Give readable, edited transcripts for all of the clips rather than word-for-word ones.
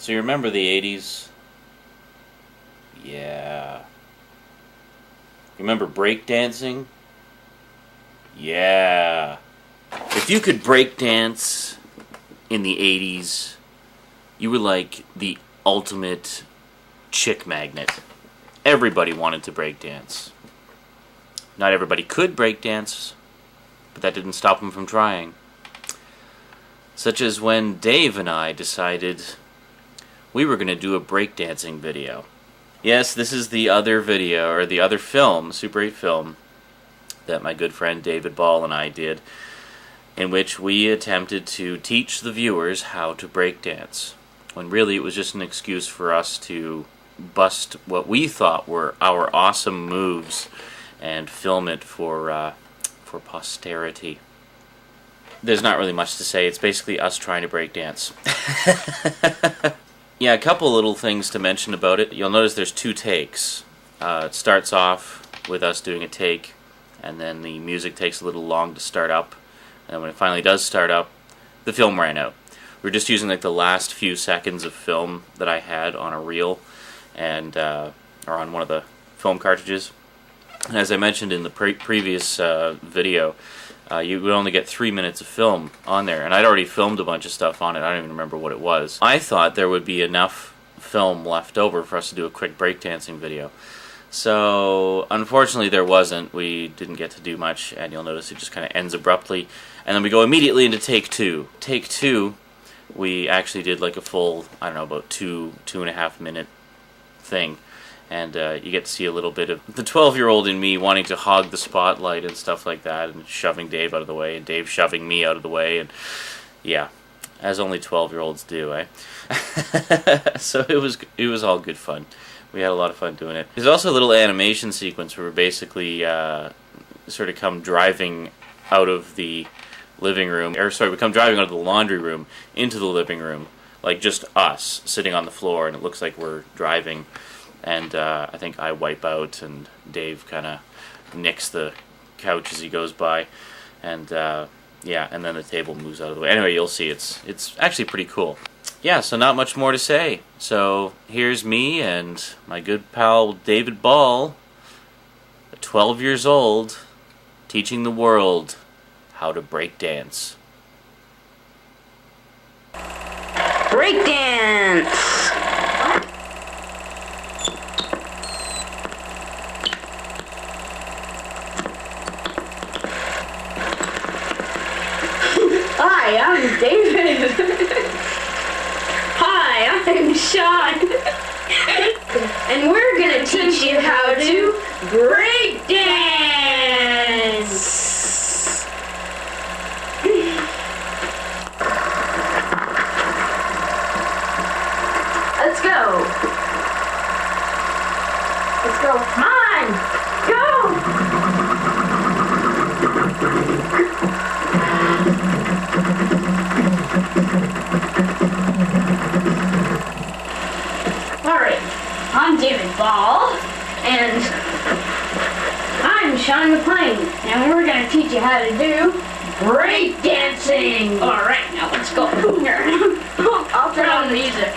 So you remember the 80s? Yeah. You remember breakdancing? Yeah. If you could breakdance in the 80s, you were like the ultimate chick magnet. Everybody wanted to breakdance. Not everybody could breakdance, but that didn't stop them from trying. Such as when Dave and I decided we were going to do a breakdancing video. Yes, this is the other video, or the other film, Super 8 film, that my good friend David Ball and I did, in which we attempted to teach the viewers how to breakdance, when really it was just an excuse for us to bust what we thought were our awesome moves and film it for posterity. There's not really much to say. It's basically us trying to breakdance. Yeah, a couple little things to mention about it. You'll notice there's 2 takes. It starts off with us doing a take, and then the music takes a little long to start up. And then when it finally does start up, the film ran out. We're just using like the last few seconds of film that I had on a reel, and or on one of the film cartridges. And as I mentioned in the previous video, you would only get 3 minutes of film on there, and I'd already filmed a bunch of stuff on it. I don't even remember what it was. I thought there would be enough film left over for us to do a quick breakdancing video. So, unfortunately there wasn't. We didn't get to do much, and you'll notice it just kind of ends abruptly. And then we go immediately into take 2. Take 2, we actually did like a full, I don't know, about 2.5 minute thing. And you get to see a little bit of the 12-year-old in me wanting to hog the spotlight and stuff like that, and shoving Dave out of the way, and Dave shoving me out of the way, and yeah, as only 12-year-olds do, eh? So it was all good fun. We had a lot of fun doing it. There's also a little animation sequence where we basically sort of come driving out of the living room, or sorry, we come driving out of the laundry room into the living room, like just us sitting on the floor, and it looks like we're driving. And I think I wipe out, and Dave kind of nicks the couch as he goes by, and yeah, and then the table moves out of the way. Anyway, you'll see it's actually pretty cool. Yeah, so not much more to say. So here's me and my good pal David Ball, 12 years old, teaching the world how to break dance. Breakdance! Hi, I'm David. Hi, I'm Sean. And we're gonna teach you how to break dance. Let's go. Let's go. Come on. Go. Alright, I'm David Ball, and I'm Sean McLean, and we're going to teach you how to do breakdancing. Alright, now let's go. I'll turn on the music.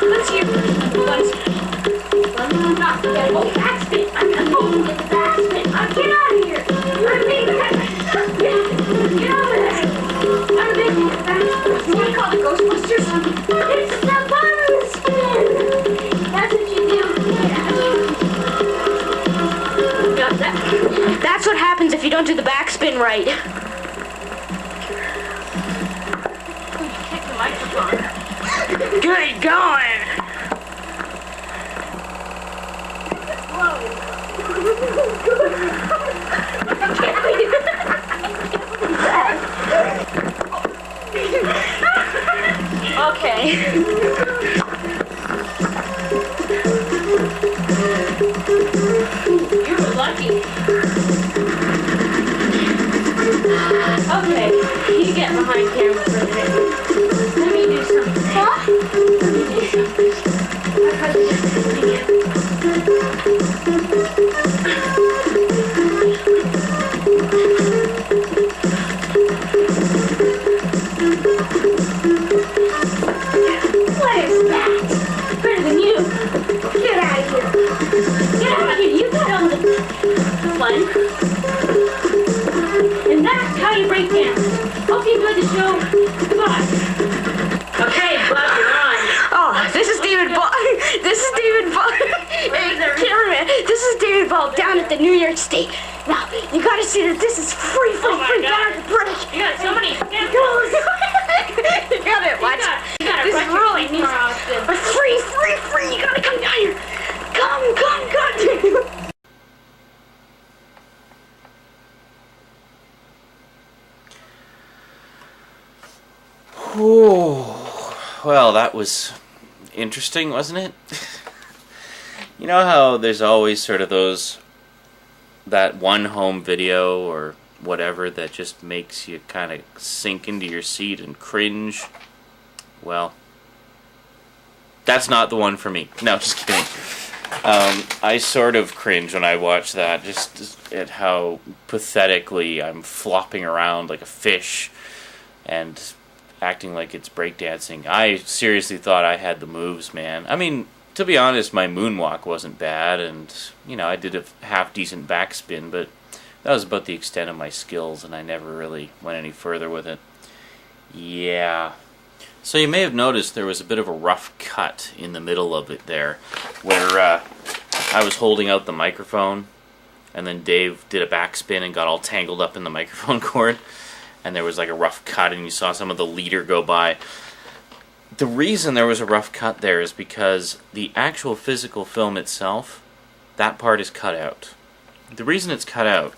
Let's hear call the Ghostbusters? It's the bottom spin. That's what you do. Yeah, that's what happens if you don't do the backspin right. You kicked the microphone. Good going. Okay. You were lucky. Okay, you get behind camera for a minute. Let me do something. Huh? Let me do something. What is that? Better than you. Get out of here. Get out of here. You got all the fun. And that's how you break dance. Hope you enjoyed the show. Goodbye. Okay, Bob, you're on. Oh, this is David Ball. This is David Ball. Hey, cameraman. This is David Ball down at the New York State. Now, you gotta see that this is free down at the break. You got so many. You got it. Watch. This is really neat. Free. You gotta come down here. Come. Well, that was interesting, wasn't it? You know how there's always sort of that one home video or whatever that just makes you kind of sink into your seat and cringe? Well, that's not the one for me. No, just kidding. I sort of cringe when I watch that, just at how pathetically I'm flopping around like a fish and acting like it's breakdancing. I seriously thought I had the moves, man. I mean, to be honest, my moonwalk wasn't bad, and, you know, I did a half-decent backspin, but that was about the extent of my skills, and I never really went any further with it. Yeah. So you may have noticed there was a bit of a rough cut in the middle of it there, where I was holding out the microphone, and then Dave did a backspin and got all tangled up in the microphone cord, and there was like a rough cut, and you saw some of the leader go by. The reason there was a rough cut there is because the actual physical film itself, that part is cut out. The reason it's cut out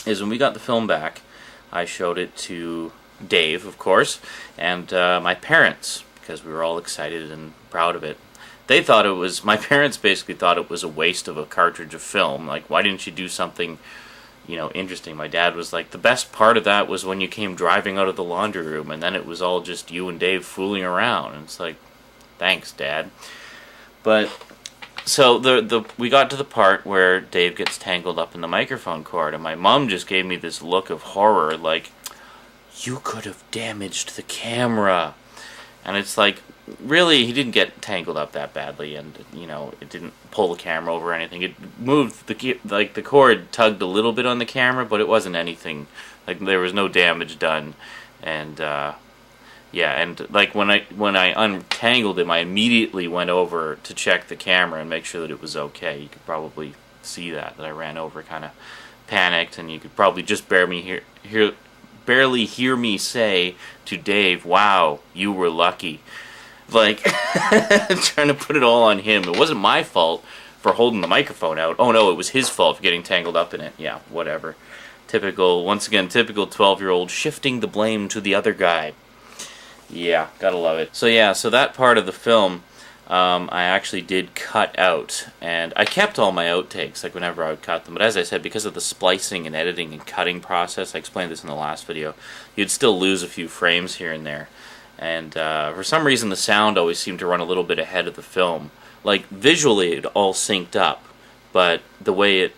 is when we got the film back, I showed it to Dave, of course, and my parents, because we were all excited and proud of it. My parents basically thought it was a waste of a cartridge of film. Like, why didn't you do something, you know, interesting? My dad was like, the best part of that was when you came driving out of the laundry room, and then it was all just you and Dave fooling around. And it's like, thanks, Dad. But so we got to the part where Dave gets tangled up in the microphone cord, and my mom just gave me this look of horror, like, you could have damaged the camera. And it's like, really, he didn't get tangled up that badly, and, you know, it didn't pull the camera over or anything. It moved, the cord tugged a little bit on the camera, but it wasn't anything, like, there was no damage done. And, yeah, and, like, when I untangled him, I immediately went over to check the camera and make sure that it was okay. You could probably see that I ran over, kind of panicked, and you could probably just barely hear me say to Dave, wow, you were lucky. Like, trying to put it all on him. It wasn't my fault for holding the microphone out. Oh no, it was his fault for getting tangled up in it. Yeah, whatever. Once again, typical 12-year-old shifting the blame to the other guy. Yeah, gotta love it. So yeah, so that part of the film, I actually did cut out, and I kept all my outtakes, like whenever I would cut them, but as I said, because of the splicing and editing and cutting process, I explained this in the last video, you'd still lose a few frames here and there, and for some reason the sound always seemed to run a little bit ahead of the film. Like, visually it all synced up, but the way it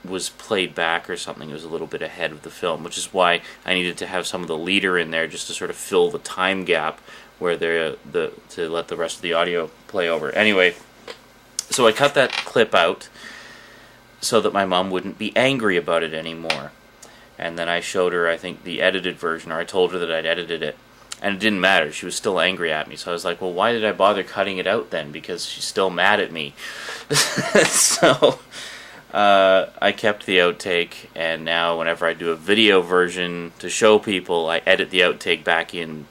was played back or something, it was a little bit ahead of the film, which is why I needed to have some of the leader in there just to sort of fill the time gap where to let the rest of the audio play over. Anyway, so I cut that clip out so that my mom wouldn't be angry about it anymore. And then I showed her, I think, the edited version, or I told her that I'd edited it. And it didn't matter. She was still angry at me. So I was like, well, why did I bother cutting it out then? Because she's still mad at me. So I kept the outtake, and now whenever I do a video version to show people, I edit the outtake back in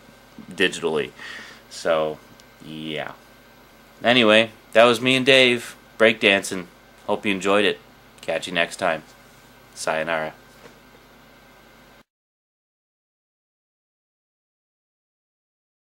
digitally. So, yeah. Anyway, that was me and Dave breakdancing. Hope you enjoyed it. Catch you next time. Sayonara.